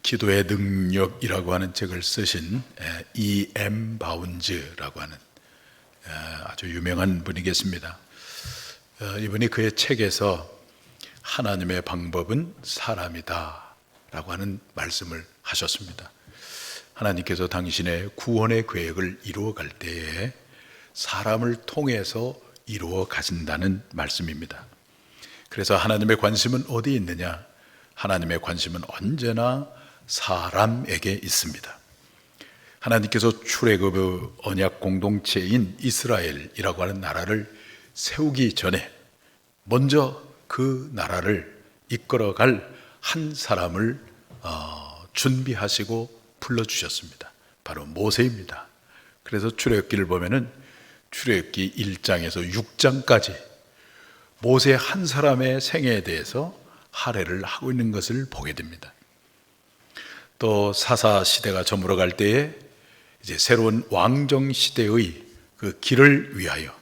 기도의 능력이라고 하는 책을 쓰신 E.M. 바운즈라고 하는 아주 유명한 분이 계십니다. 이분이 그의 책에서 하나님의 방법은 사람이다 라고 하는 말씀을 하셨습니다. 하나님께서 당신의 구원의 계획을 이루어갈 때에 사람을 통해서 이루어 가신다는 말씀입니다. 그래서 하나님의 관심은 어디에 있느냐? 하나님의 관심은 언제나 사람에게 있습니다. 하나님께서 출애굽의 언약 공동체인 이스라엘이라고 하는 나라를 세우기 전에 먼저 그 나라를 이끌어갈 한 사람을 준비하시고 불러주셨습니다. 바로 모세입니다. 그래서 출애굽기를 보면은 출애굽기 1장에서 6장까지 모세 한 사람의 생애에 대해서 할애를 하고 있는 것을 보게 됩니다. 또 사사 시대가 저물어갈 때에 이제 새로운 왕정 시대의 그 길을 위하여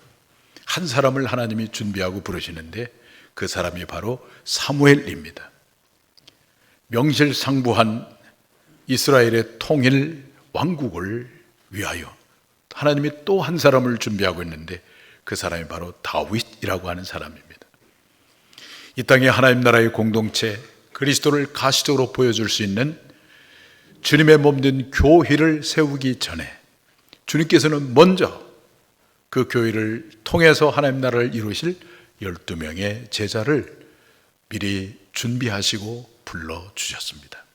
한 사람을 하나님이 준비하고 부르시는데 그 사람이 바로 사무엘입니다. 명실상부한 이스라엘의 통일 왕국을 위하여 하나님이 또 한 사람을 준비하고 있는데 그 사람이 바로 다윗이라고 하는 사람입니다. 이 땅에 하나님 나라의 공동체 그리스도를 가시적으로 보여줄 수 있는 주님의 몸된 교회를 세우기 전에 주님께서는 먼저 그 교회를 통해서 하나님 나라를 이루실 12명의 제자를 미리 준비하시고 불러주셨습니다.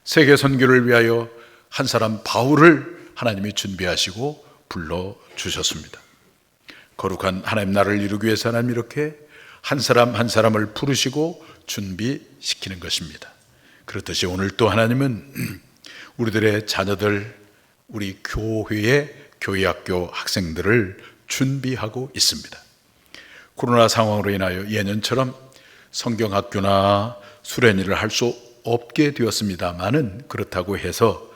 세계 선교를 위하여 한 사람 바울을 하나님이 준비하시고 불러주셨습니다. 거룩한 하나님 나라를 이루기 위해서 하나님 이렇게 한 사람 한 사람을 부르시고 준비시키는 것입니다. 그렇듯이 오늘 또 하나님은 우리들의 자녀들, 우리 교회의 교회학교 학생들을 준비하고 있습니다. 코로나 상황으로 인하여 예년처럼 성경학교나 수련회를 할 수 없게 되었습니다만은 그렇다고 해서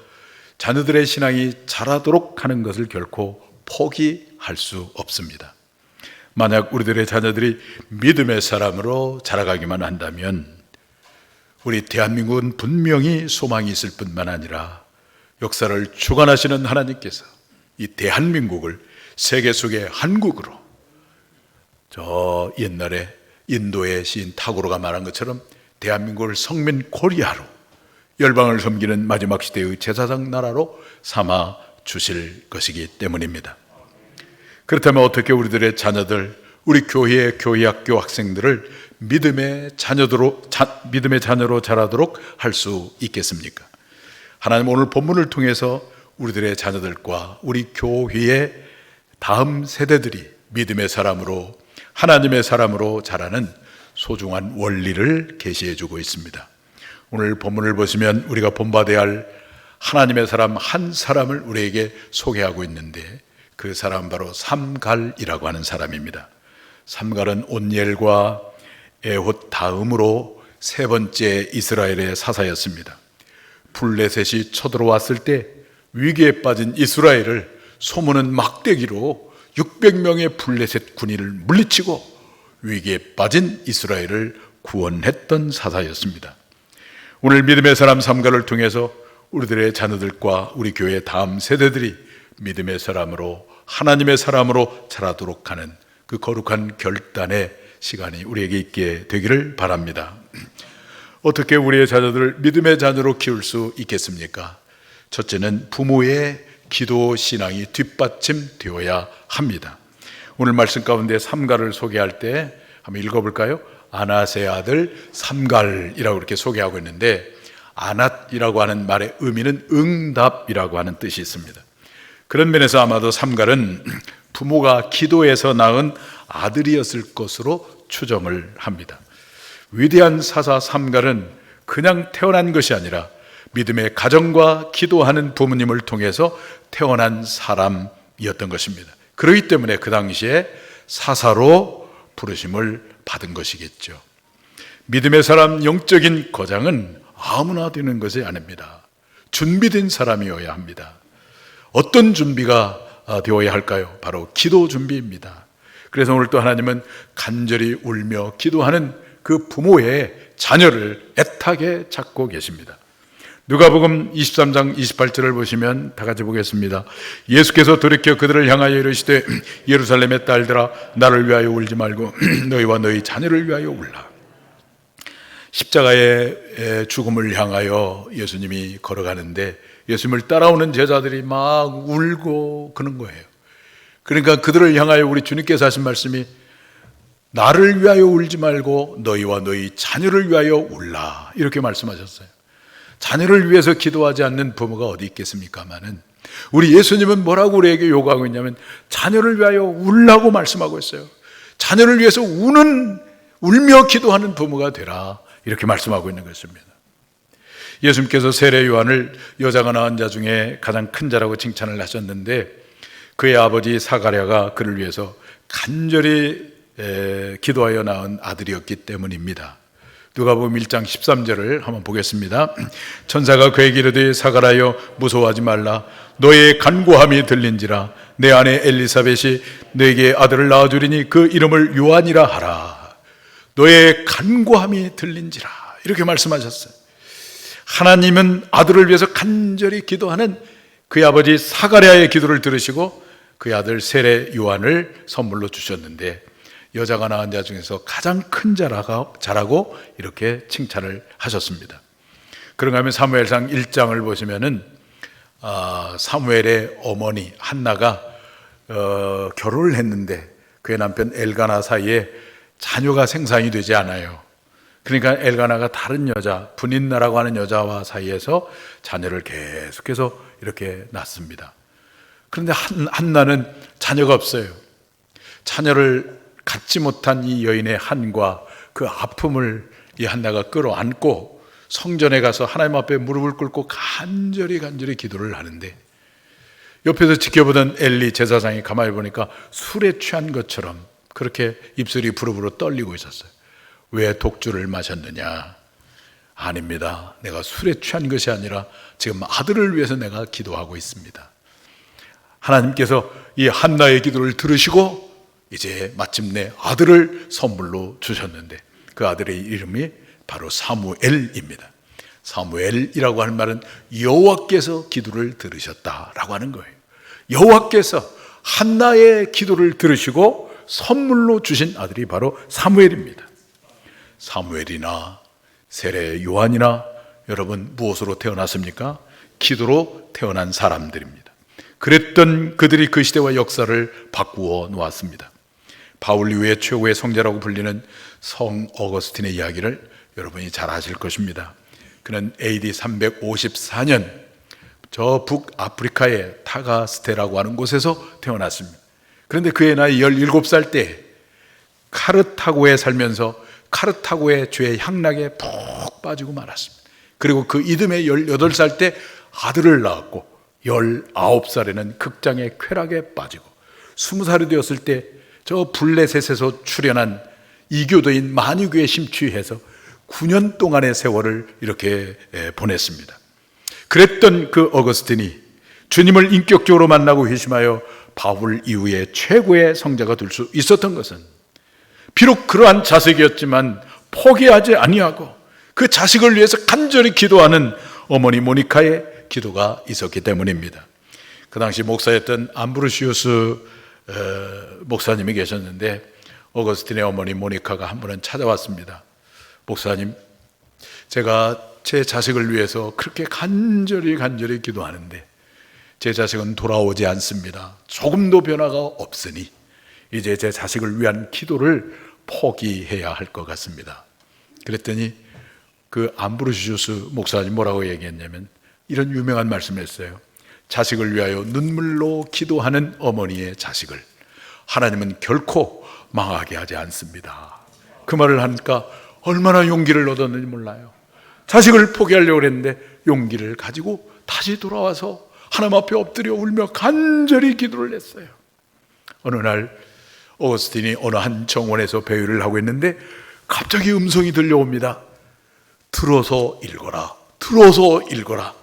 자녀들의 신앙이 자라도록 하는 것을 결코 포기할 수 없습니다. 만약 우리들의 자녀들이 믿음의 사람으로 자라가기만 한다면 우리 대한민국은 분명히 소망이 있을 뿐만 아니라 역사를 주관하시는 하나님께서 이 대한민국을 세계 속의 한국으로 저 옛날에 인도의 시인 타고르가 말한 것처럼 대한민국을 성민 코리아로 열방을 섬기는 마지막 시대의 제사장 나라로 삼아 주실 것이기 때문입니다. 그렇다면 어떻게 우리들의 자녀들, 우리 교회의 교회학교 학생들을 믿음의 자녀로 자라도록 할 수 있겠습니까? 하나님 오늘 본문을 통해서 우리들의 자녀들과 우리 교회의 다음 세대들이 믿음의 사람으로 하나님의 사람으로 자라는 소중한 원리를 계시해 주고 있습니다. 오늘 본문을 보시면 우리가 본받아야 할 하나님의 사람 한 사람을 우리에게 소개하고 있는데 그 사람은 바로 삼갈이라고 하는 사람입니다. 삼갈은 온니엘과 에훗 다음으로 세 번째 이스라엘의 사사였습니다. 블레셋이 쳐들어왔을 때 위기에 빠진 이스라엘을 소문은 막대기로 600명의 블레셋 군인을 물리치고 위기에 빠진 이스라엘을 구원했던 사사였습니다. 오늘 믿음의 사람 삼갈을 통해서 우리들의 자녀들과 우리 교회의 다음 세대들이 믿음의 사람으로 하나님의 사람으로 자라도록 하는 그 거룩한 결단의 시간이 우리에게 있게 되기를 바랍니다. 어떻게 우리의 자녀들을 믿음의 자녀로 키울 수 있겠습니까? 첫째는 부모의 기도 신앙이 뒷받침되어야 합니다. 오늘 말씀 가운데 삼갈을 소개할 때 한번 읽어볼까요? 아낫의 아들 삼갈이라고 이렇게 소개하고 있는데 아낫이라고 하는 말의 의미는 응답이라고 하는 뜻이 있습니다. 그런 면에서 아마도 삼갈은 부모가 기도해서 낳은 아들이었을 것으로 추정을 합니다. 위대한 사사 삼갈은 그냥 태어난 것이 아니라 믿음의 가정과 기도하는 부모님을 통해서 태어난 사람이었던 것입니다. 그렇기 때문에 그 당시에 사사로 부르심을 받은 것이겠죠. 믿음의 사람 영적인 거장은 아무나 되는 것이 아닙니다. 준비된 사람이어야 합니다. 어떤 준비가 되어야 할까요? 바로 기도 준비입니다. 그래서 오늘 또 하나님은 간절히 울며 기도하는 그 부모의 자녀를 애타게 찾고 계십니다. 누가복음 23장 28절을 보시면 다 같이 보겠습니다. 예수께서 돌이켜 그들을 향하여 이르시되 예루살렘의 딸들아 나를 위하여 울지 말고 너희와 너희 자녀를 위하여 울라. 십자가의 죽음을 향하여 예수님이 걸어가는데 예수님을 따라오는 제자들이 막 울고 그런 거예요. 그러니까 그들을 향하여 우리 주님께서 하신 말씀이 나를 위하여 울지 말고 너희와 너희 자녀를 위하여 울라, 이렇게 말씀하셨어요. 자녀를 위해서 기도하지 않는 부모가 어디 있겠습니까마는 우리 예수님은 뭐라고 우리에게 요구하고 있냐면 자녀를 위하여 울라고 말씀하고 있어요. 자녀를 위해서 울며 기도하는 부모가 되라, 이렇게 말씀하고 있는 것입니다. 예수님께서 세례 요한을 여자가 낳은 자 중에 가장 큰 자라고 칭찬을 하셨는데 그의 아버지 사가랴가 그를 위해서 간절히 기도하여 낳은 아들이었기 때문입니다. 누가복음 1장 13절을 한번 보겠습니다. 천사가 그에게 이르되 사가랴여 무서워하지 말라. 너의 간구함이 들린지라. 내 아내 엘리사벳이 너에게 아들을 낳아주리니 그 이름을 요한이라 하라. 너의 간구함이 들린지라, 이렇게 말씀하셨어요. 하나님은 아들을 위해서 간절히 기도하는 그의 아버지 사가랴의 기도를 들으시고 그의 아들 세례 요한을 선물로 주셨는데 여자가 낳은 자 중에서 가장 큰 자라고 이렇게 칭찬을 하셨습니다. 그런가 하면 사무엘상 1장을 보시면은 사무엘의 어머니 한나가 결혼을 했는데 그의 남편 엘가나 사이에 자녀가 생산이 되지 않아요. 그러니까 엘가나가 다른 여자, 분인나라고 하는 여자와 사이에서 자녀를 계속해서 이렇게 낳습니다. 그런데 한나는 자녀가 없어요. 자녀를 갖지 못한 이 여인의 한과 그 아픔을 이 한나가 끌어안고 성전에 가서 하나님 앞에 무릎을 꿇고 간절히 기도를 하는데 옆에서 지켜보던 엘리 제사장이 가만히 보니까 술에 취한 것처럼 그렇게 입술이 부르부르 떨리고 있었어요. 왜 독주를 마셨느냐? 아닙니다. 내가 술에 취한 것이 아니라 지금 아들을 위해서 내가 기도하고 있습니다. 하나님께서 이 한나의 기도를 들으시고 이제 마침내 아들을 선물로 주셨는데 그 아들의 이름이 바로 사무엘입니다. 사무엘이라고 하는 말은 여호와께서 기도를 들으셨다라고 하는 거예요. 여호와께서 한나의 기도를 들으시고 선물로 주신 아들이 바로 사무엘입니다. 사무엘이나 세례 요한이나 여러분 무엇으로 태어났습니까? 기도로 태어난 사람들입니다. 그랬던 그들이 그 시대와 역사를 바꾸어 놓았습니다. 바울 이후의 최고의 성자라고 불리는 성 어거스틴의 이야기를 여러분이 잘 아실 것입니다. 그는 AD 354년 저 북아프리카의 타가스테라고 하는 곳에서 태어났습니다. 그런데 그의 나이 17살 때 카르타고에 살면서 카르타고의 죄의 향락에 푹 빠지고 말았습니다. 그리고 그 이듬해 18살 때 아들을 낳았고 19살에는 극장의 쾌락에 빠지고 20살이 되었을 때 저 블레셋에서 출현한 이교도인 마니교에 심취해서 9년 동안의 세월을 이렇게 보냈습니다. 그랬던 그 어거스틴이 주님을 인격적으로 만나고 회심하여 바울 이후에 최고의 성자가 될 수 있었던 것은 비록 그러한 자식이었지만 포기하지 아니하고 그 자식을 위해서 간절히 기도하는 어머니 모니카의 기도가 있었기 때문입니다. 그 당시 목사였던 암브로시우스 목사님이 계셨는데 어거스틴의 어머니 모니카가 한 번은 찾아왔습니다. 목사님, 제가 제 자식을 위해서 그렇게 간절히 기도하는데 제 자식은 돌아오지 않습니다. 조금도 변화가 없으니 이제 제 자식을 위한 기도를 포기해야 할 것 같습니다. 그랬더니 그 암브로시우스 목사님 뭐라고 얘기했냐면 이런 유명한 말씀을 했어요. 자식을 위하여 눈물로 기도하는 어머니의 자식을 하나님은 결코 망하게 하지 않습니다. 그 말을 하니까 얼마나 용기를 얻었는지 몰라요. 자식을 포기하려고 했는데 용기를 가지고 다시 돌아와서 하나님 앞에 엎드려 울며 간절히 기도를 했어요. 어느 날 어거스틴이 어느 한 정원에서 배회를 하고 있는데 갑자기 음성이 들려옵니다. 들어서 읽어라. 들어서 읽어라.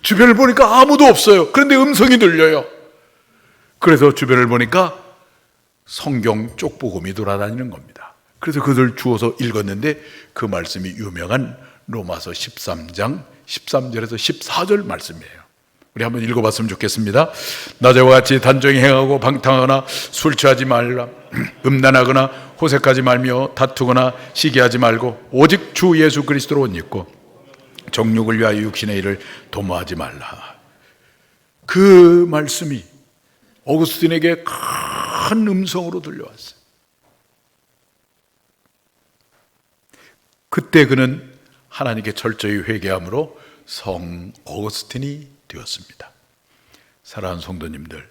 주변을 보니까 아무도 없어요. 그런데 음성이 들려요. 그래서 주변을 보니까 성경 쪽복음이 돌아다니는 겁니다. 그래서 그들 주워서 읽었는데 그 말씀이 유명한 로마서 13장 13절에서 14절 말씀이에요. 우리 한번 읽어봤으면 좋겠습니다. 낮에와 같이 단정히 행하고 방탕하거나 술 취하지 말라. 음란하거나 호색하지 말며 다투거나 시기하지 말고 오직 주 예수 그리스도로 옷 입고 정욕을 위하여 육신의 일을 도모하지 말라. 그 말씀이 어거스틴에게 큰 음성으로 들려왔어요. 그때 그는 하나님께 철저히 회개함으로 성 어거스틴이 되었습니다. 사랑하는 성도님들,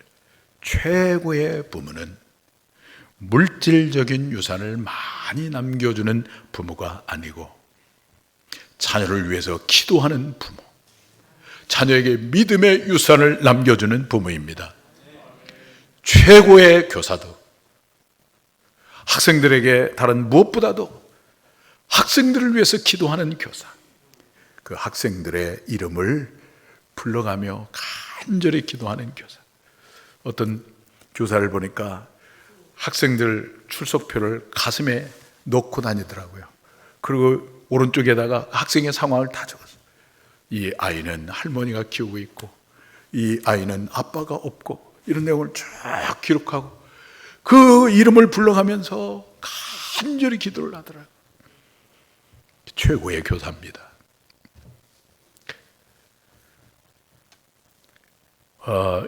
최고의 부모는 물질적인 유산을 많이 남겨주는 부모가 아니고 자녀를 위해서 기도하는 부모, 자녀에게 믿음의 유산을 남겨주는 부모입니다. 최고의 교사도 학생들에게 다른 무엇보다도 학생들을 위해서 기도하는 교사, 그 학생들의 이름을 불러가며 간절히 기도하는 교사. 어떤 교사를 보니까 학생들 출석표를 가슴에 넣고 다니더라고요. 그리고 오른쪽에다가 학생의 상황을 다 적었어요. 이 아이는 할머니가 키우고 있고, 이 아이는 아빠가 없고, 이런 내용을 쫙 기록하고 그 이름을 불러가면서 간절히 기도를 하더라고요. 최고의 교사입니다.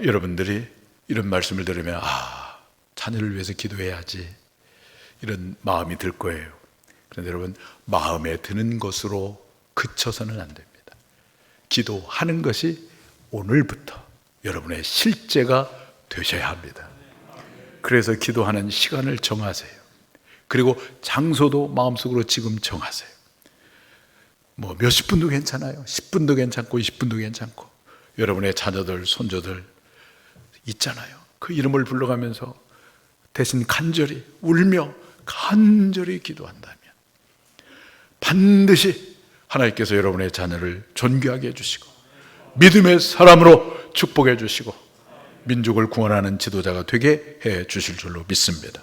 여러분들이 이런 말씀을 들으면 자녀를 위해서 기도해야지 이런 마음이 들 거예요. 그런데 여러분, 마음에 드는 것으로 그쳐서는 안 됩니다. 기도하는 것이 오늘부터 여러분의 실제가 되셔야 합니다. 그래서 기도하는 시간을 정하세요. 그리고 장소도 마음속으로 지금 정하세요. 뭐 몇십 분도 괜찮아요. 10분도 괜찮고 20분도 괜찮고, 여러분의 자녀들, 손주들 있잖아요. 그 이름을 불러가면서 대신 간절히 울며 간절히 기도한다면 반드시 하나님께서 여러분의 자녀를 존귀하게 해주시고 믿음의 사람으로 축복해 주시고 민족을 구원하는 지도자가 되게 해 주실 줄로 믿습니다.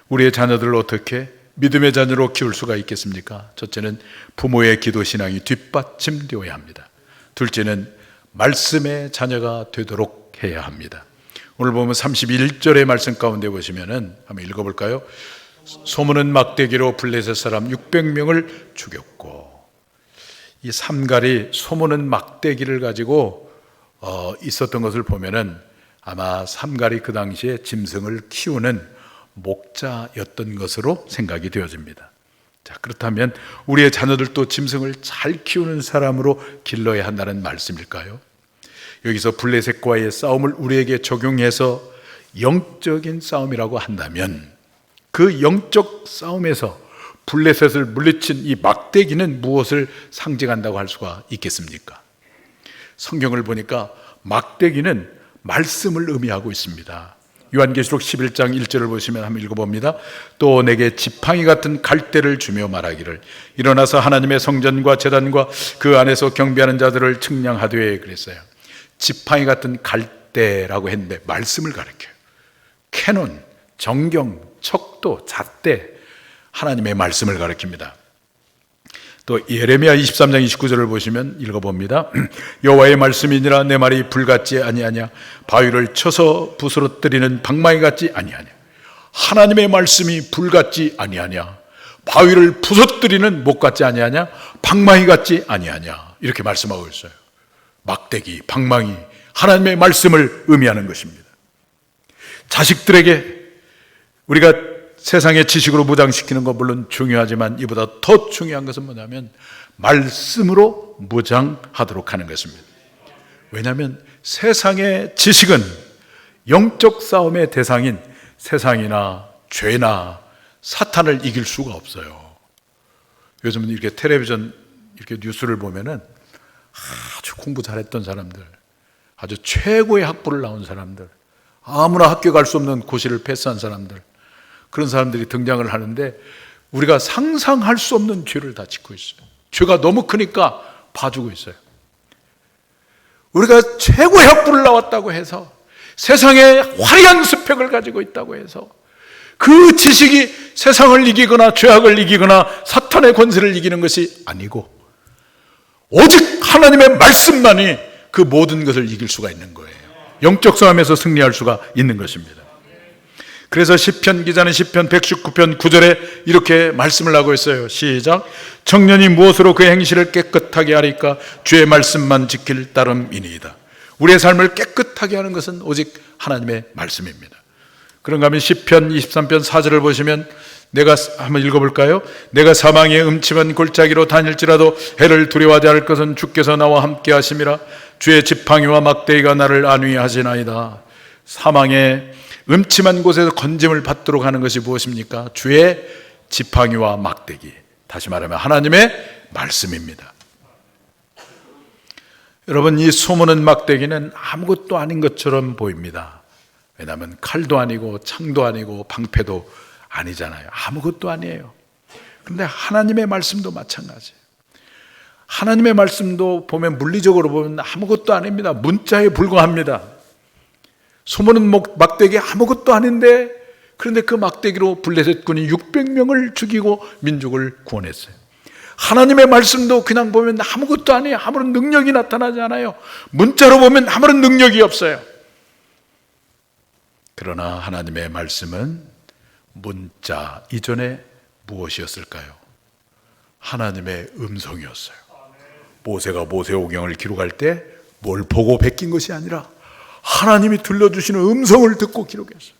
우리의 자녀들을 어떻게 믿음의 자녀로 키울 수가 있겠습니까? 첫째는 부모의 기도 신앙이 뒷받침되어야 합니다. 둘째는 말씀의 자녀가 되도록 해야 합니다. 오늘 보면 31절의 말씀 가운데 보시면은 한번 읽어볼까요? 소문은 막대기로 블레셋 사람 600명을 죽였고, 이 삼갈이 소문은 막대기를 가지고 있었던 것을 보면은 아마 삼갈이 그 당시에 짐승을 키우는 목자였던 것으로 생각이 되어집니다. 자, 그렇다면 우리의 자녀들도 짐승을 잘 키우는 사람으로 길러야 한다는 말씀일까요? 여기서 블레셋과의 싸움을 우리에게 적용해서 영적인 싸움이라고 한다면 그 영적 싸움에서 블레셋을 물리친 이 막대기는 무엇을 상징한다고 할 수가 있겠습니까? 성경을 보니까 막대기는 말씀을 의미하고 있습니다. 요한계시록 11장 1절을 보시면 한번 읽어봅니다. 또 내게 지팡이 같은 갈대를 주며 말하기를 일어나서 하나님의 성전과 제단과 그 안에서 경배하는 자들을 측량하되 그랬어요. 지팡이 같은 갈대라고 했는데 말씀을 가르쳐요. 캐논, 정경, 척도, 잣대, 하나님의 말씀을 가르칩니다. 또 예레미야 23장 29절을 보시면 읽어봅니다. 여호와의 말씀이니라 내 말이 불같지 아니하냐, 바위를 쳐서 부스러뜨리는 방망이 같지 아니하냐. 하나님의 말씀이 불같지 아니하냐, 바위를 부서뜨리는 못 같지 아니하냐, 방망이 같지 아니하냐, 이렇게 말씀하고 있어요. 막대기, 방망이, 하나님의 말씀을 의미하는 것입니다. 자식들에게 우리가 세상의 지식으로 무장시키는 건 물론 중요하지만 이보다 더 중요한 것은 뭐냐면 말씀으로 무장하도록 하는 것입니다. 왜냐하면 세상의 지식은 영적 싸움의 대상인 세상이나 죄나 사탄을 이길 수가 없어요. 요즘은 이렇게 텔레비전 이렇게 뉴스를 보면은 아주 공부 잘했던 사람들, 아주 최고의 학부를 나온 사람들, 아무나 학교 갈 수 없는 고시를 패스한 사람들, 그런 사람들이 등장을 하는데 우리가 상상할 수 없는 죄를 다 짓고 있어요. 죄가 너무 크니까 봐주고 있어요. 우리가 최고의 학부를 나왔다고 해서, 세상에 화려한 스펙을 가지고 있다고 해서 그 지식이 세상을 이기거나 죄악을 이기거나 사탄의 권세를 이기는 것이 아니고 오직 하나님의 말씀만이 그 모든 것을 이길 수가 있는 거예요. 영적 싸움에서 승리할 수가 있는 것입니다. 그래서 시편 기자는 시편 119편 9절에 이렇게 말씀을 하고 있어요. 시작. 청년이 무엇으로 그 행실을 깨끗하게 하리까? 주의 말씀만 지킬 따름이니이다. 우리의 삶을 깨끗하게 하는 것은 오직 하나님의 말씀입니다. 그런가 하면 시편 23편 4절을 보시면 내가 한번 읽어볼까요? 내가 사망의 음침한 골짜기로 다닐지라도 해를 두려워하지 않을 것은 주께서 나와 함께 하심이라. 주의 지팡이와 막대기가 나를 안위하시나이다. 사망의 음침한 곳에서 건짐을 받도록 하는 것이 무엇입니까? 주의 지팡이와 막대기, 다시 말하면 하나님의 말씀입니다. 여러분, 이 소무는 막대기는 아무것도 아닌 것처럼 보입니다. 왜냐하면 칼도 아니고 창도 아니고 방패도 아니잖아요. 아무것도 아니에요. 그런데 하나님의 말씀도 마찬가지예요. 하나님의 말씀도 보면 물리적으로 보면 아무것도 아닙니다. 문자에 불과합니다. 소모는 막대기 아무것도 아닌데, 그런데 그 막대기로 블레셋 군이 600명을 죽이고 민족을 구원했어요. 하나님의 말씀도 그냥 보면 아무것도 아니에요. 아무런 능력이 나타나지 않아요. 문자로 보면 아무런 능력이 없어요. 그러나 하나님의 말씀은 문자 이전에 무엇이었을까요? 하나님의 음성이었어요. 모세가 모세오경을 기록할 때 뭘 보고 베낀 것이 아니라 하나님이 들려주시는 음성을 듣고 기록했어요.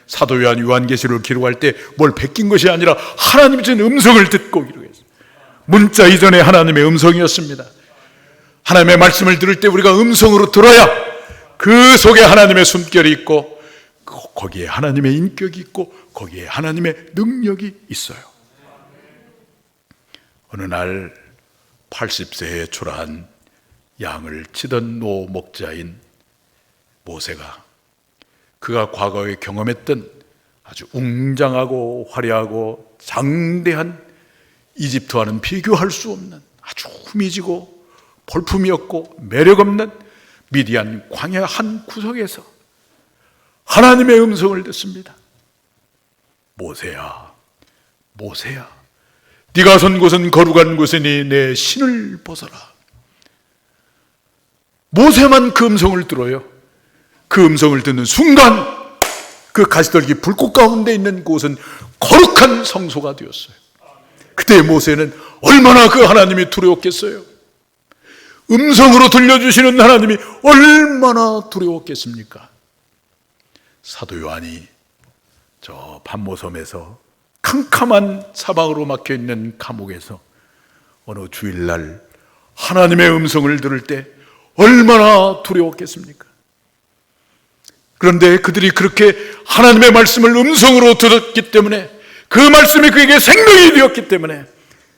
사도 요한 요한계시록을 기록할 때 뭘 베낀 것이 아니라 하나님이 주신 음성을 듣고 기록했어요. 문자 이전에 하나님의 음성이었습니다. 하나님의 말씀을 들을 때 우리가 음성으로 들어야 그 속에 하나님의 숨결이 있고 거기에 하나님의 인격이 있고 거기에 하나님의 능력이 있어요. 어느 날 80세에 초라한 양을 치던 노 목자인 모세가 그가 과거에 경험했던 아주 웅장하고 화려하고 장대한 이집트와는 비교할 수 없는 아주 후미지고 볼품이 없고 매력 없는 미디안 광야 한 구석에서 하나님의 음성을 듣습니다. 모세야, 모세야, 네가 선 곳은 거룩한 곳이니 내 신을 벗어라. 모세만 그 음성을 들어요. 그 음성을 듣는 순간 그 가시떨기 불꽃 가운데 있는 곳은 거룩한 성소가 되었어요. 그때 모세는 얼마나 그 하나님이 두려웠겠어요. 음성으로 들려주시는 하나님이 얼마나 두려웠겠습니까? 사도 요한이 저 반모섬에서 캄캄한 사방으로 막혀있는 감옥에서 어느 주일날 하나님의 음성을 들을 때 얼마나 두려웠겠습니까? 그런데 그들이 그렇게 하나님의 말씀을 음성으로 들었기 때문에, 그 말씀이 그에게 생명이 되었기 때문에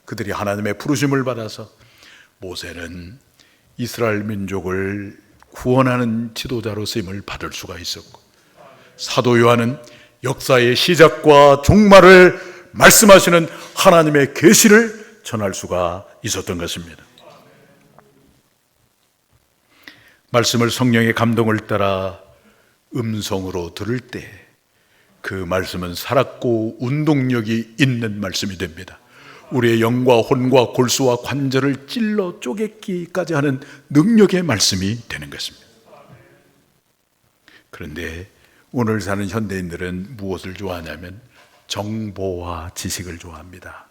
그들이 하나님의 부르심을 받아서 모세는 이스라엘 민족을 구원하는 지도자로 쓰임을 받을 수가 있었고, 사도 요한은 역사의 시작과 종말을 말씀하시는 하나님의 계시를 전할 수가 있었던 것입니다. 말씀을 성령의 감동을 따라 음성으로 들을 때 그 말씀은 살았고 운동력이 있는 말씀이 됩니다. 우리의 영과 혼과 골수와 관절을 찔러 쪼개기까지 하는 능력의 말씀이 되는 것입니다. 그런데 오늘 사는 현대인들은 무엇을 좋아하냐면 정보와 지식을 좋아합니다.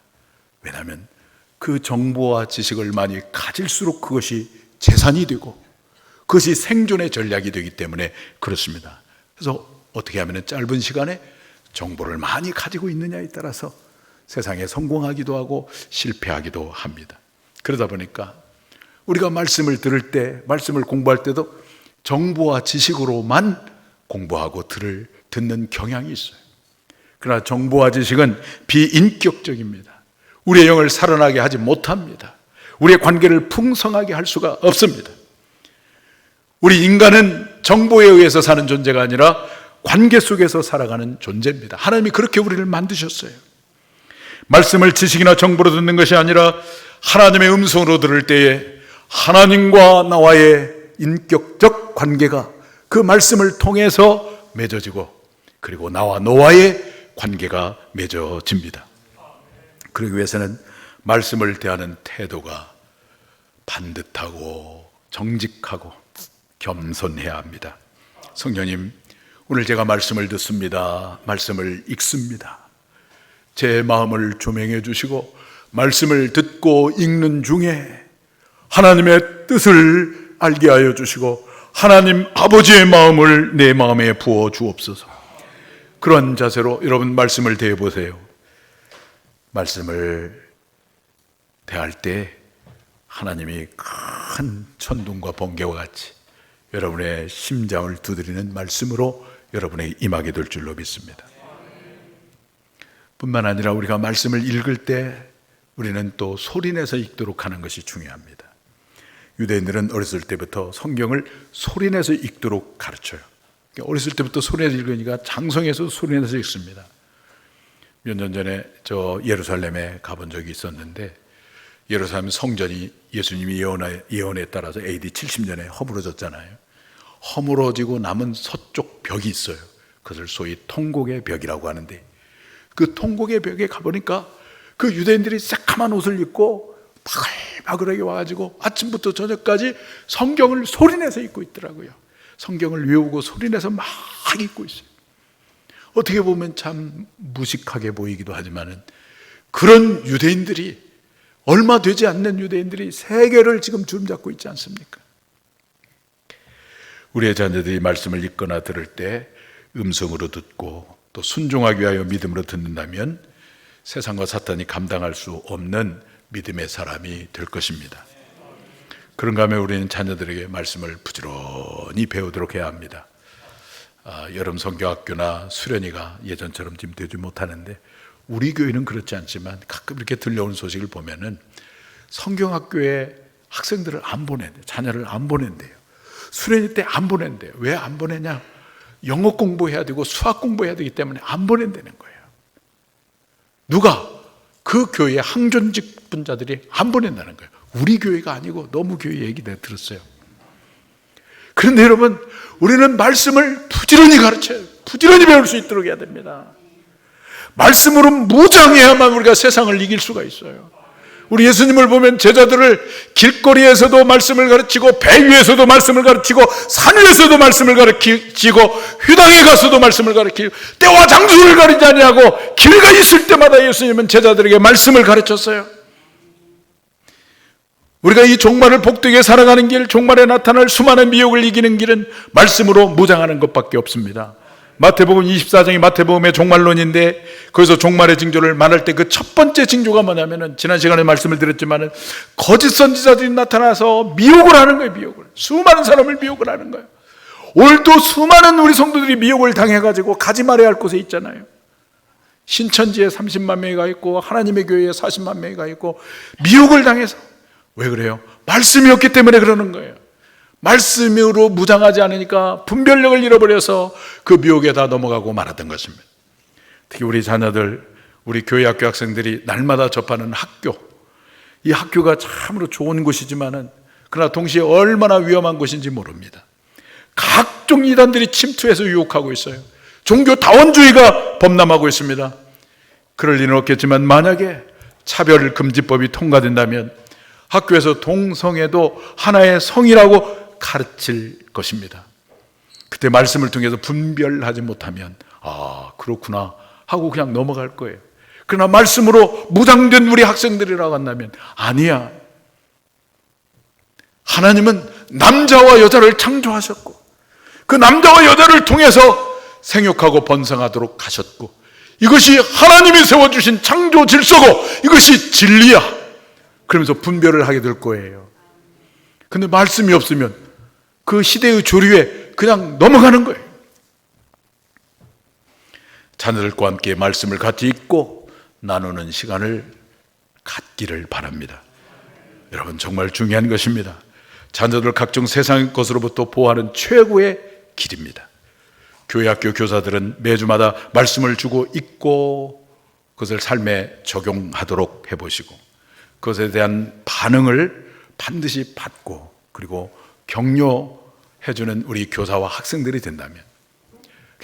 왜냐하면 그 정보와 지식을 많이 가질수록 그것이 재산이 되고 그것이 생존의 전략이 되기 때문에 그렇습니다. 그래서 어떻게 하면 짧은 시간에 정보를 많이 가지고 있느냐에 따라서 세상에 성공하기도 하고 실패하기도 합니다. 그러다 보니까 우리가 말씀을 들을 때, 말씀을 공부할 때도 정보와 지식으로만 공부하고 듣는 경향이 있어요. 그러나 정보와 지식은 비인격적입니다. 우리의 영을 살아나게 하지 못합니다. 우리의 관계를 풍성하게 할 수가 없습니다. 우리 인간은 정보에 의해서 사는 존재가 아니라 관계 속에서 살아가는 존재입니다. 하나님이 그렇게 우리를 만드셨어요. 말씀을 지식이나 정보로 듣는 것이 아니라 하나님의 음성으로 들을 때에 하나님과 나와의 인격적 관계가 그 말씀을 통해서 맺어지고, 그리고 나와 너와의 관계가 맺어집니다. 그러기 위해서는 말씀을 대하는 태도가 반듯하고 정직하고 겸손해야 합니다. 성령님, 오늘 제가 말씀을 듣습니다. 말씀을 읽습니다. 제 마음을 조명해 주시고 말씀을 듣고 읽는 중에 하나님의 뜻을 알게 하여 주시고 하나님 아버지의 마음을 내 마음에 부어 주옵소서. 그런 자세로 여러분 말씀을 대해 보세요. 말씀을 대할 때 하나님이 큰 천둥과 번개와 같이 여러분의 심장을 두드리는 말씀으로 여러분에게 임하게 될 줄로 믿습니다. 뿐만 아니라 우리가 말씀을 읽을 때 우리는 또 소리내서 읽도록 하는 것이 중요합니다. 유대인들은 어렸을 때부터 성경을 소리내서 읽도록 가르쳐요. 어렸을 때부터 소리내서 읽으니까 장성에서 소리내서 읽습니다. 몇 년 전에 저 예루살렘에 가본 적이 있었는데, 예루살렘 성전이 예수님이 예언에 따라서 AD 70년에 허물어졌잖아요. 허물어지고 남은 서쪽 벽이 있어요. 그것을 소위 통곡의 벽이라고 하는데, 그 통곡의 벽에 가보니까 그 유대인들이 새까만 옷을 입고 바글바글하게 와가지고 아침부터 저녁까지 성경을 소리내서 읽고 있더라고요. 성경을 외우고 소리내서 막 읽고 있어요. 어떻게 보면 참 무식하게 보이기도 하지만은 그런 유대인들이, 얼마 되지 않는 유대인들이 세계를 지금 주름잡고 있지 않습니까? 우리의 자녀들이 말씀을 읽거나 들을 때 음성으로 듣고 또 순종하기 위하여 믿음으로 듣는다면 세상과 사탄이 감당할 수 없는 믿음의 사람이 될 것입니다. 그런가 하면 우리는 자녀들에게 말씀을 부지런히 배우도록 해야 합니다. 여름 성경학교나 수련회가 예전처럼 지금 되지 못하는데, 우리 교회는 그렇지 않지만 가끔 이렇게 들려오는 소식을 보면은 성경학교에 학생들을 안 보낸대요. 자녀를 안 보낸대요. 수련회 때 안 보낸대요. 왜 안 보내냐? 영어 공부해야 되고 수학 공부해야 되기 때문에 안 보낸다는 거예요. 누가? 그 교회의 항존직 분자들이 안 보낸다는 거예요. 우리 교회가 아니고 너무 교회 얘기 내가 들었어요. 그런데 여러분, 우리는 말씀을 부지런히 가르쳐요. 부지런히 배울 수 있도록 해야 됩니다. 말씀으로 무장해야만 우리가 세상을 이길 수가 있어요. 우리 예수님을 보면 제자들을 길거리에서도 말씀을 가르치고 배 위에서도 말씀을 가르치고 산 위에서도 말씀을 가르치고 휴당에 가서도 말씀을 가르치고 때와 장소를 가리지 아니하고 길가 있을 때마다 예수님은 제자들에게 말씀을 가르쳤어요. 우리가 이 종말을 복되게 살아가는 길, 종말에 나타날 수많은 미혹을 이기는 길은 말씀으로 무장하는 것밖에 없습니다. 마태복음 24장이 마태복음의 종말론인데, 거기서 종말의 징조를 말할 때 그 첫 번째 징조가 뭐냐면은, 지난 시간에 말씀을 드렸지만은 거짓 선지자들이 나타나서 미혹을 하는 거예요. 미혹을, 수많은 사람을 미혹을 하는 거예요. 오늘도 수많은 우리 성도들이 미혹을 당해가지고 가지 말아야 할 곳에 있잖아요. 신천지에 30만 명이 가 있고 하나님의 교회에 40만 명이 가 있고 미혹을 당해서. 왜 그래요? 말씀이 없기 때문에 그러는 거예요. 말씀으로 무장하지 않으니까 분별력을 잃어버려서 그 미혹에 다 넘어가고 말았던 것입니다. 특히 우리 자녀들, 우리 교회 학교 학생들이 날마다 접하는 학교, 이 학교가 참으로 좋은 곳이지만은 그러나 동시에 얼마나 위험한 곳인지 모릅니다. 각종 이단들이 침투해서 유혹하고 있어요. 종교 다원주의가 범람하고 있습니다. 그럴 리는 없겠지만 만약에 차별금지법이 통과된다면 학교에서 동성애도 하나의 성이라고 가르칠 것입니다. 그때 말씀을 통해서 분별하지 못하면 그렇구나 하고 그냥 넘어갈 거예요. 그러나 말씀으로 무장된 우리 학생들이라고 한다면 아니야. 하나님은 남자와 여자를 창조하셨고 그 남자와 여자를 통해서 생육하고 번성하도록 하셨고 이것이 하나님이 세워주신 창조 질서고 이것이 진리야. 그러면서 분별을 하게 될 거예요. 근데 말씀이 없으면 그 시대의 조류에 그냥 넘어가는 거예요. 자녀들과 함께 말씀을 같이 읽고 나누는 시간을 갖기를 바랍니다. 여러분, 정말 중요한 것입니다. 자녀들 각종 세상의 것으로부터 보호하는 최고의 길입니다. 교회 학교 교사들은 매주마다 말씀을 주고 읽고 그것을 삶에 적용하도록 해보시고 그것에 대한 반응을 반드시 받고 그리고 격려해주는 우리 교사와 학생들이 된다면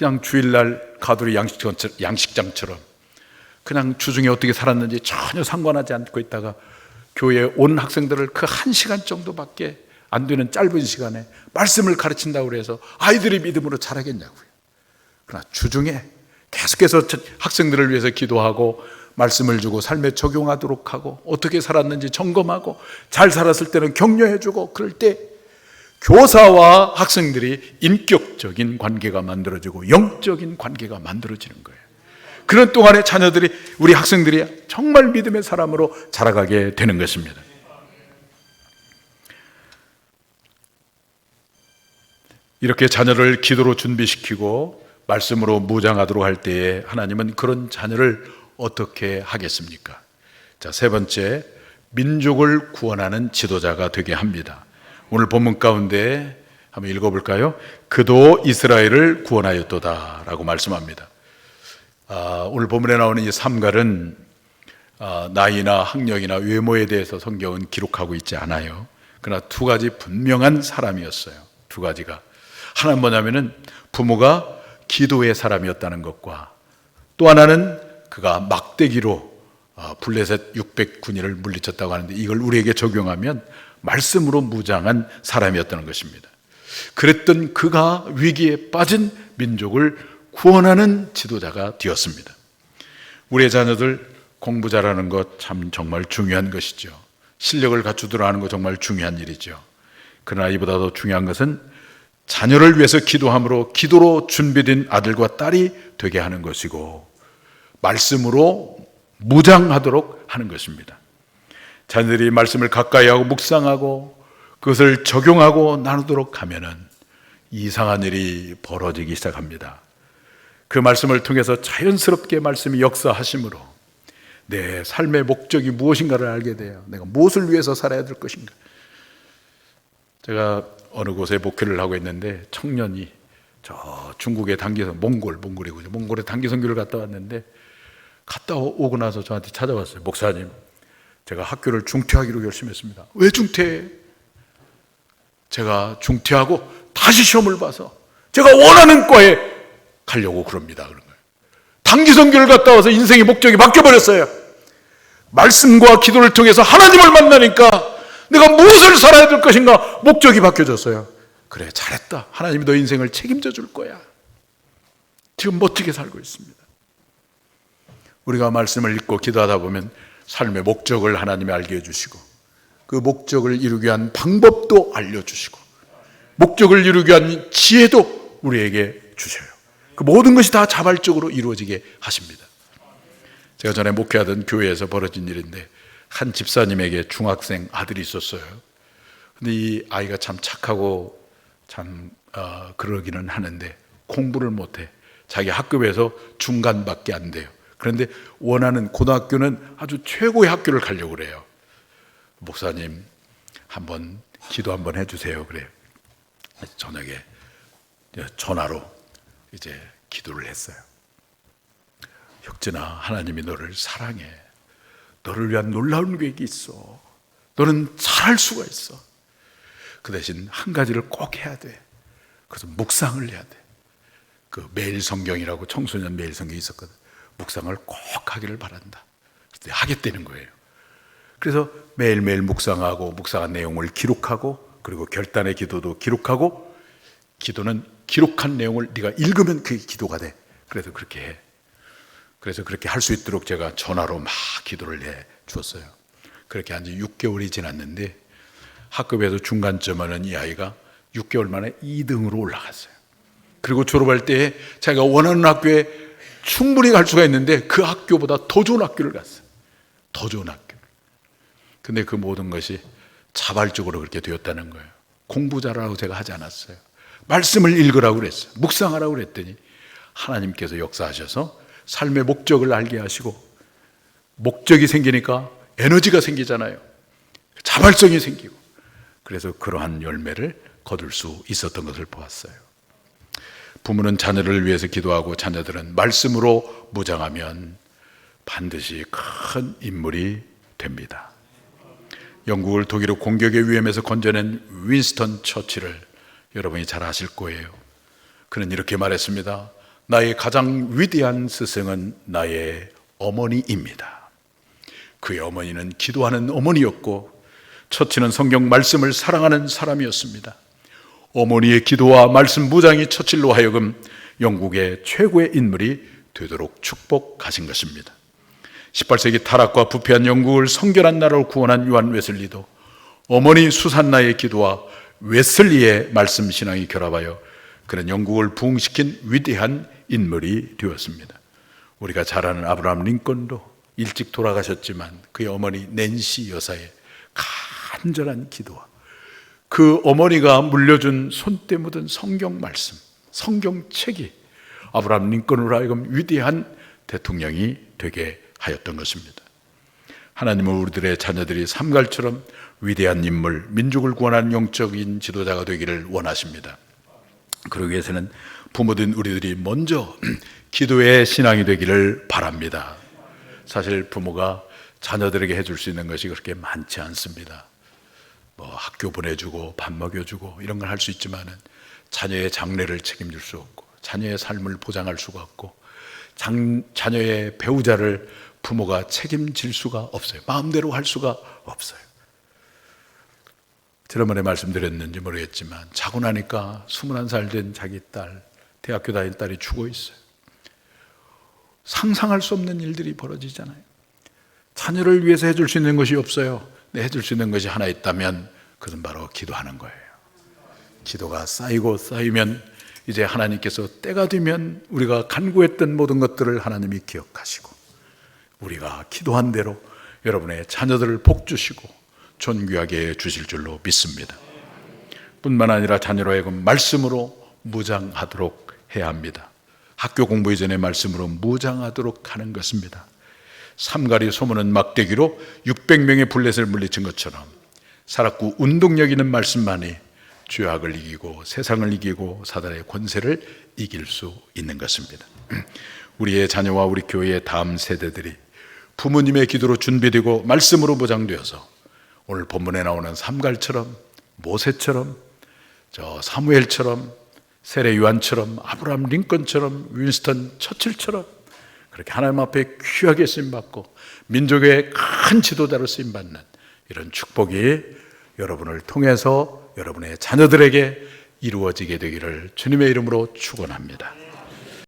그냥 주일날 가두리 양식장처럼 그냥 주중에 어떻게 살았는지 전혀 상관하지 않고 있다가 교회에 온 학생들을 그 1시간 정도밖에 안 되는 짧은 시간에 말씀을 가르친다고 해서 아이들이 믿음으로 자라겠냐고요. 그러나 주중에 계속해서 학생들을 위해서 기도하고 말씀을 주고 삶에 적용하도록 하고 어떻게 살았는지 점검하고 잘 살았을 때는 격려해주고 그럴 때 교사와 학생들이 인격적인 관계가 만들어지고 영적인 관계가 만들어지는 거예요. 그런 동안에 자녀들이, 우리 학생들이 정말 믿음의 사람으로 자라가게 되는 것입니다. 이렇게 자녀를 기도로 준비시키고 말씀으로 무장하도록 할 때에 하나님은 그런 자녀를 어떻게 하겠습니까? 자, 세 번째, 민족을 구원하는 지도자가 되게 합니다. 오늘 본문 가운데 한번 읽어볼까요? 그도 이스라엘을 구원하였도다 라고 말씀합니다. 오늘 본문에 나오는 이 삼갈은 나이나 학력이나 외모에 대해서 성경은 기록하고 있지 않아요. 그러나 두 가지 분명한 사람이었어요. 두 가지가. 하나는 뭐냐면은 부모가 기도의 사람이었다는 것과 또 하나는 그가 막대기로 블레셋 600군인을 물리쳤다고 하는데 이걸 우리에게 적용하면 말씀으로 무장한 사람이었다는 것입니다. 그랬던 그가 위기에 빠진 민족을 구원하는 지도자가 되었습니다. 우리의 자녀들 공부 잘하는 것 참 정말 중요한 것이죠. 실력을 갖추도록 하는 것 정말 중요한 일이죠. 그러나 이보다 더 중요한 것은 자녀를 위해서 기도함으로 기도로 준비된 아들과 딸이 되게 하는 것이고 말씀으로 무장하도록 하는 것입니다. 자녀들이 말씀을 가까이 하고 묵상하고 그것을 적용하고 나누도록 하면은 이상한 일이 벌어지기 시작합니다. 그 말씀을 통해서 자연스럽게 말씀이 역사하심으로 내 삶의 목적이 무엇인가를 알게 돼요. 내가 무엇을 위해서 살아야 될 것인가. 제가 어느 곳에 목회를 하고 있는데 청년이 저 중국의 단기선 몽골에 단기 선교를 갔다 왔는데 갔다 오고 나서 저한테 찾아왔어요. 목사님, 제가 학교를 중퇴하기로 결심했습니다. 왜 중퇴해? 제가 중퇴하고 다시 시험을 봐서 제가 원하는 과에 가려고 그럽니다. 그런 거예요. 단기 선교를 갔다 와서 인생의 목적이 바뀌어버렸어요. 말씀과 기도를 통해서 하나님을 만나니까 내가 무엇을 살아야 될 것인가 목적이 바뀌어졌어요. 그래, 잘했다. 하나님이 너 인생을 책임져 줄 거야. 지금 멋지게 살고 있습니다. 우리가 말씀을 읽고 기도하다 보면 삶의 목적을 하나님이 알게 해주시고 그 목적을 이루기 위한 방법도 알려주시고 목적을 이루기 위한 지혜도 우리에게 주셔요. 그 모든 것이 다 자발적으로 이루어지게 하십니다. 제가 전에 목회하던 교회에서 벌어진 일인데 한 집사님에게 중학생 아들이 있었어요. 근데 이 아이가 참 착하고 참 그러기는 하는데 공부를 못해. 자기 학급에서 중간밖에 안 돼요. 그런데 원하는 고등학교는 아주 최고의 학교를 가려고 그래요. 목사님, 한번 기도 한번 해주세요. 그래요. 저녁에 전화로 이제 기도를 했어요. 혁진아, 하나님이 너를 사랑해. 너를 위한 놀라운 계획이 있어. 너는 잘할 수가 있어. 그 대신 한 가지를 꼭 해야 돼. 그래서 묵상을 해야 돼. 그 매일 성경이라고 청소년 매일 성경이 있었거든. 묵상을 꼭 하기를 바란다. 그래서 하겠다는 거예요. 그래서 매일매일 묵상하고 묵상한 내용을 기록하고 그리고 결단의 기도도 기록하고 기도는 기록한 내용을 네가 읽으면 그게 기도가 돼. 그래서 그렇게 해. 그래서 그렇게 할 수 있도록 제가 전화로 막 기도를 해 주었어요. 그렇게 한 지 6개월이 지났는데 학급에서 중간점 하는 이 아이가 6개월 만에 2등으로 올라갔어요. 그리고 졸업할 때 자기가 원하는 학교에 충분히 갈 수가 있는데 그 학교보다 더 좋은 학교를 갔어요. 더 좋은 학교. 근데 그 모든 것이 자발적으로 그렇게 되었다는 거예요. 공부 잘하라고 제가 하지 않았어요. 말씀을 읽으라고 그랬어요. 묵상하라고 그랬더니 하나님께서 역사하셔서 삶의 목적을 알게 하시고 목적이 생기니까 에너지가 생기잖아요. 자발성이 생기고 그래서 그러한 열매를 거둘 수 있었던 것을 보았어요. 부모는 자녀를 위해서 기도하고 자녀들은 말씀으로 무장하면 반드시 큰 인물이 됩니다. 영국을 독일의 공격의 위험에서 건져낸 윈스턴 처칠을 여러분이 잘 아실 거예요. 그는 이렇게 말했습니다. 나의 가장 위대한 스승은 나의 어머니입니다. 그의 어머니는 기도하는 어머니였고 처치는 성경 말씀을 사랑하는 사람이었습니다. 어머니의 기도와 말씀 무장이 처칠로 하여금 영국의 최고의 인물이 되도록 축복하신 것입니다. 18세기 타락과 부패한 영국을 성결한 나라로 구원한 요한 웨슬리도 어머니 수산나의 기도와 웨슬리의 말씀 신앙이 결합하여 그는 영국을 부흥시킨 위대한 인물이 되었습니다. 우리가 잘 아는 아브라함 링컨도 일찍 돌아가셨지만 그의 어머니 낸시 여사의 간절한 기도와 그 어머니가 물려준 손때 묻은 성경 말씀, 성경책이 아브라함 링컨으로 하여금 위대한 대통령이 되게 하였던 것입니다. 하나님은 우리들의 자녀들이 삼갈처럼 위대한 인물, 민족을 구원하는 영적인 지도자가 되기를 원하십니다. 그러기 위해서는 부모된 우리들이 먼저 기도의 신앙이 되기를 바랍니다. 사실 부모가 자녀들에게 해줄 수 있는 것이 그렇게 많지 않습니다. 학교 보내주고 밥 먹여주고 이런 걸 할 수 있지만은 자녀의 장래를 책임질 수 없고 자녀의 삶을 보장할 수가 없고 자녀의 배우자를 부모가 책임질 수가 없어요. 마음대로 할 수가 없어요. 지난번에 말씀드렸는지 모르겠지만 자고 나니까 21살 된 자기 딸, 대학교 다닐 딸이 죽어 있어요. 상상할 수 없는 일들이 벌어지잖아요. 자녀를 위해서 해줄 수 있는 것이 없어요. 근데 해줄 수 있는 것이 하나 있다면 그것은 바로 기도하는 거예요. 기도가 쌓이고 쌓이면 이제 하나님께서 때가 되면 우리가 간구했던 모든 것들을 하나님이 기억하시고 우리가 기도한 대로 여러분의 자녀들을 복 주시고 존귀하게 주실 줄로 믿습니다. 뿐만 아니라 자녀로 하여금 말씀으로 무장하도록 해야 합니다. 학교 공부 이전에 말씀으로 무장하도록 하는 것입니다. 삼가리 소문은 막대기로 600명의 블렛을 물리친 것처럼 살았고 운동력 있는 말씀만이 죄악을 이기고 세상을 이기고 사단의 권세를 이길 수 있는 것입니다. 우리의 자녀와 우리 교회의 다음 세대들이 부모님의 기도로 준비되고 말씀으로 보장되어서 오늘 본문에 나오는 삼갈처럼 모세처럼 사무엘처럼 세례 요한처럼 아브라함 링컨처럼 윈스턴 처칠처럼 그렇게 하나님 앞에 귀하게 쓰임받고 민족의 큰 지도자로 쓰임받는 이런 축복이 여러분을 통해서 여러분의 자녀들에게 이루어지게 되기를 주님의 이름으로 축원합니다.